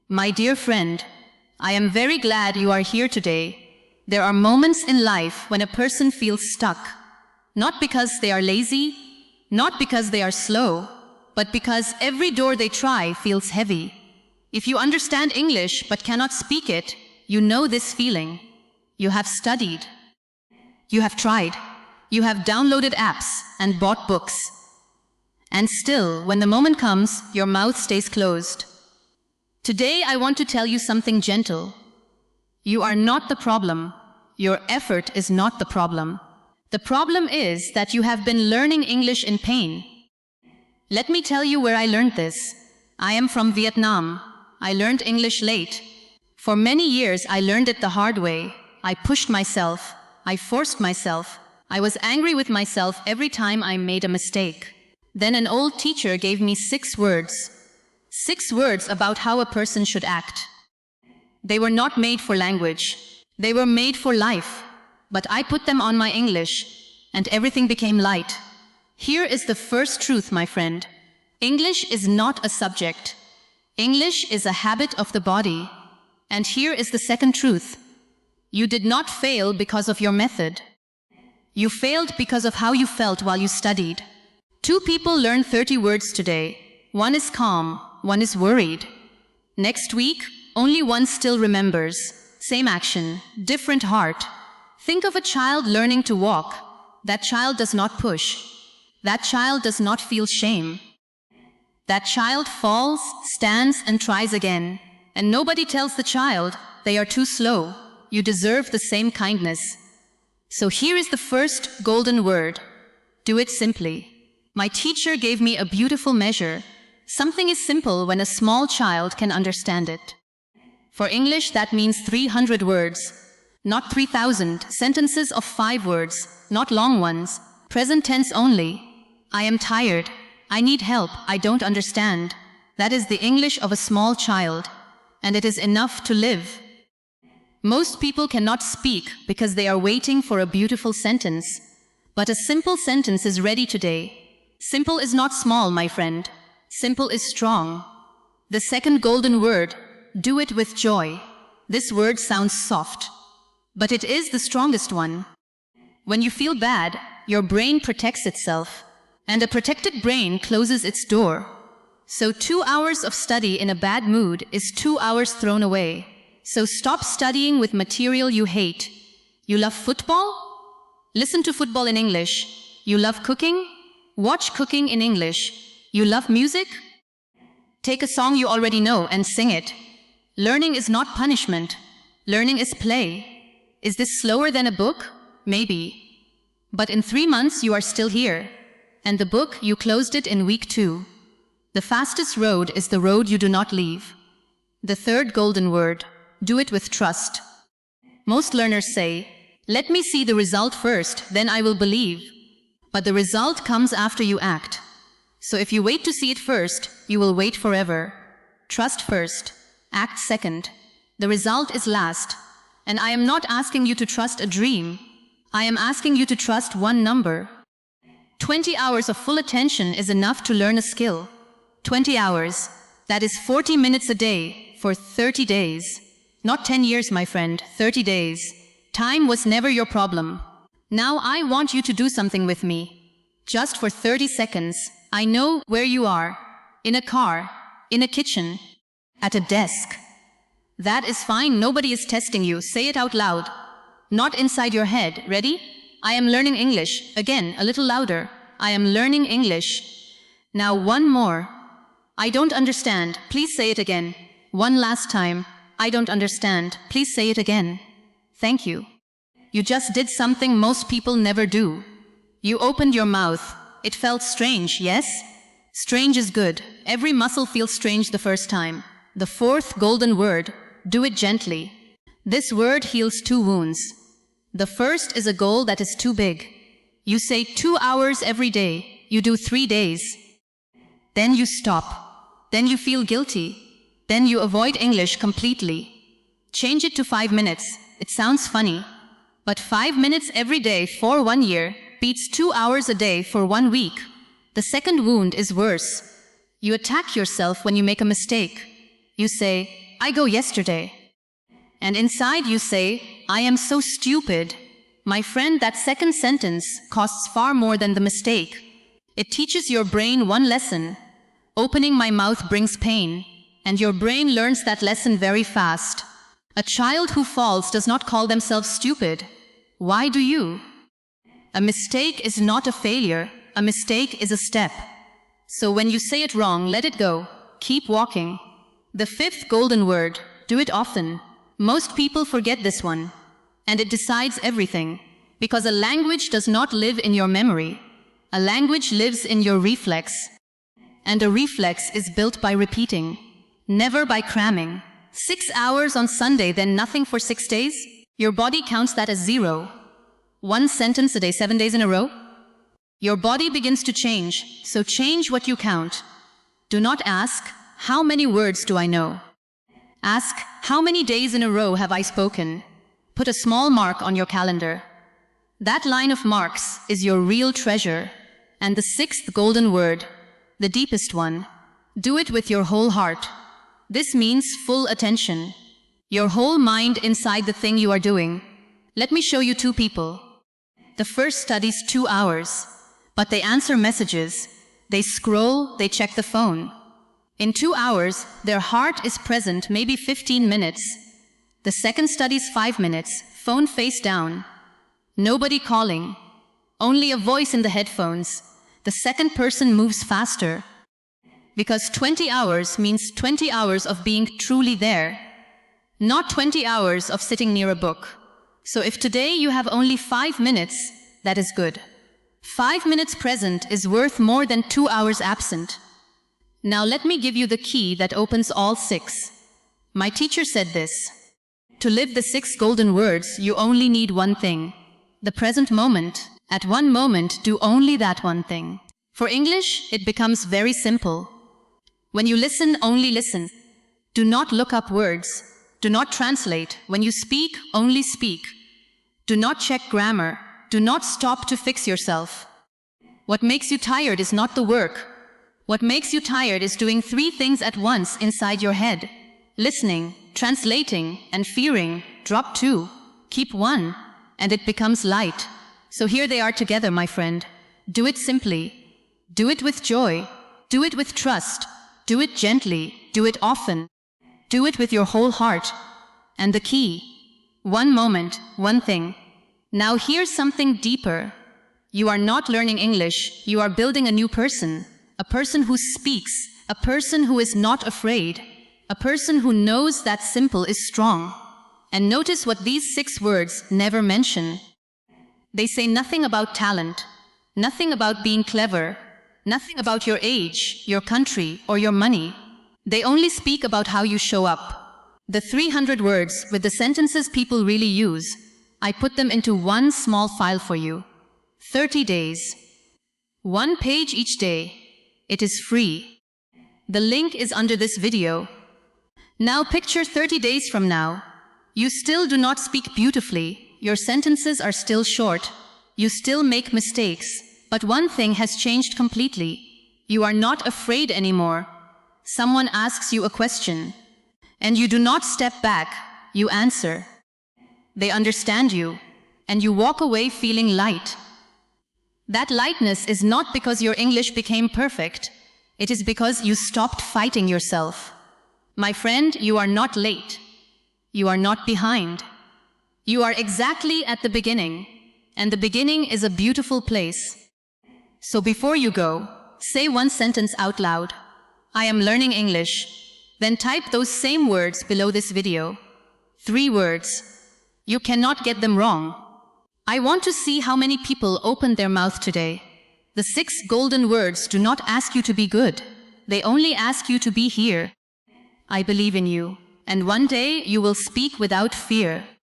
My dear friend, I am very glad you are here today. There are moments in life when a person feels stuck, not because they are lazy, not because they are slow, but because every door they try feels heavy. If you understand English but cannot speak it, you know this feeling. You have studied. You have tried. You have downloaded apps and bought books. And still, when the moment comes, your mouth stays closed. Today, I want to tell you something gentle. You are not the problem. Your effort is not the problem. The problem is that you have been learning English in pain. Let me tell you where I learned this. I am from Vietnam. I learned English late. For many years, I learned it the hard way. I pushed myself. I forced myself. I was angry with myself every time I made a mistake. Then an old teacher gave me 6 words. 6 words about how a person should act. They were not made for language. They were made for life. But I put them on my English, and everything became light. Here is the first truth, my friend. English is not a subject. English is a habit of the body. And here is the second truth. You did not fail because of your method. You failed because of how you felt while you studied. 2 people learn 30 words today. One is calm, one is worried. Next week, only one still remembers. Same action, different heart. Think of a child learning to walk. That child does not push. That child does not feel shame. That child falls, stands, and tries again. And nobody tells the child, they are too slow. You deserve the same kindness. So here is the first golden word. Do it simply. My teacher gave me a beautiful measure. Something is simple when a small child can understand it. For English, that means 300 words. Not 3,000, sentences of 5 words, not long ones, present tense only. I am tired. I need help. I don't understand. That is the English of a small child, and it is enough to live. Most people cannot speak because they are waiting for a beautiful sentence. But a simple sentence is ready today. Simple is not small, my friend. Simple is strong. The second golden word, do it with joy. This word sounds soft, but it is the strongest one. When you feel bad, your brain protects itself, and a protected brain closes its door. So 2 hours of study in a bad mood is 2 hours thrown away. So stop studying with material you hate. You love football? Listen to football in English. You love cooking? Watch cooking in English. You love music? Take a song you already know and sing it. Learning is not punishment. Learning is play. Is this slower than a book? Maybe. But in 3 months you are still here. And the book, you closed it in week 2. The fastest road is the road you do not leave. The third golden word, do it with trust. Most learners say, let me see the result first, then I will believe. But the result comes after you act. So if you wait to see it first, you will wait forever. Trust first, act second. The result is last. And I am not asking you to trust a dream. I am asking you to trust one number. 20 hours of full attention is enough to learn a skill. 20 hours, that is 40 minutes a day for 30 days. Not 10 years, my friend, 30 days. Time was never your problem. Now I want you to do something with me. Just for 30 seconds. I know where you are. In a car, in a kitchen, at a desk. That is fine, nobody is testing you. Say it out loud. Not inside your head. Ready? I am learning English. Again, a little louder. I am learning English. Now one more. I don't understand. Please say it again. One last time. I don't understand. Please say it again. Thank you. You just did something most people never do. You opened your mouth. It felt strange, yes? Strange is good. Every muscle feels strange the first time. The fourth golden word, do it gently. This word heals 2 wounds. The first is a goal that is too big. You say 2 hours every day. You do 3 days. Then you stop. Then you feel guilty. Then you avoid English completely. Change it to 5 minutes. It sounds funny. But 5 minutes every day for 1 year beats 2 hours a day for 1 week. The second wound is worse. You attack yourself when you make a mistake. You say, I go yesterday. And inside you say, I am so stupid. My friend, that second sentence costs far more than the mistake. It teaches your brain one lesson. Opening my mouth brings pain, and your brain learns that lesson very fast. A child who falls does not call themselves stupid. Why do you? A mistake is not a failure. A mistake is a step. So when you say it wrong, let it go. Keep walking. The fifth golden word, do it often. Most people forget this one. And it decides everything. Because a language does not live in your memory. A language lives in your reflex. And a reflex is built by repeating, never by cramming. 6 hours on Sunday, then nothing for 6 days? Your body counts that as 0. 1 sentence a day, 7 days in a row? Your body begins to change, so change what you count. Do not ask, how many words do I know? Ask, how many days in a row have I spoken? Put a small mark on your calendar. That line of marks is your real treasure. And the sixth golden word, the deepest one, do it with your whole heart. This means full attention. Your whole mind inside the thing you are doing. Let me show you 2 people. The first studies 2 hours, but they answer messages. They scroll, they check the phone. In 2 hours, their heart is present maybe 15 minutes. The second studies 5 minutes, phone face down. Nobody calling. Only a voice in the headphones. The second person moves faster. Because 20 hours means 20 hours of being truly there. Not 20 hours of sitting near a book. So if today you have only 5 minutes, that is good. 5 minutes present is worth more than 2 hours absent. Now let me give you the key that opens all 6. My teacher said this. To live the 6 golden words, you only need one thing. The present moment. At one moment, do only that one thing. For English, it becomes very simple. When you listen, only listen. Do not look up words. Do not translate. When you speak, only speak. Do not check grammar. Do not stop to fix yourself. What makes you tired is not the work. What makes you tired is doing 3 things at once inside your head. Listening, translating, and fearing. Drop 2. Keep 1. And it becomes light. So here they are together, my friend. Do it simply. Do it with joy. Do it with trust. Do it gently. Do it often. Do it with your whole heart. And the key. One moment, one thing. Now here's something deeper. You are not learning English. You are building a new person. A person who speaks. A person who is not afraid. A person who knows that simple is strong. And notice what these 6 words never mention. They say nothing about talent, nothing about being clever, nothing about your age, your country, or your money. They only speak about how you show up. The 300 words with the sentences people really use, I put them into one small file for you. 30 days. 1 page each day. It is free. The link is under this video. Now picture 30 days from now. You still do not speak beautifully. Your sentences are still short. You still make mistakes. But one thing has changed completely. You are not afraid anymore. Someone asks you a question. And you do not step back. You answer. They understand you. And you walk away feeling light. That lightness is not because your English became perfect. It is because you stopped fighting yourself. My friend, you are not late. You are not behind. You are exactly at the beginning, and the beginning is a beautiful place. So before you go, say 1 sentence out loud. I am learning English. Then type those same words below this video. 3 words. You cannot get them wrong. I want to see how many people opened their mouth today. The 6 golden words do not ask you to be good. They only ask you to be here. I believe in you, and one day you will speak without fear.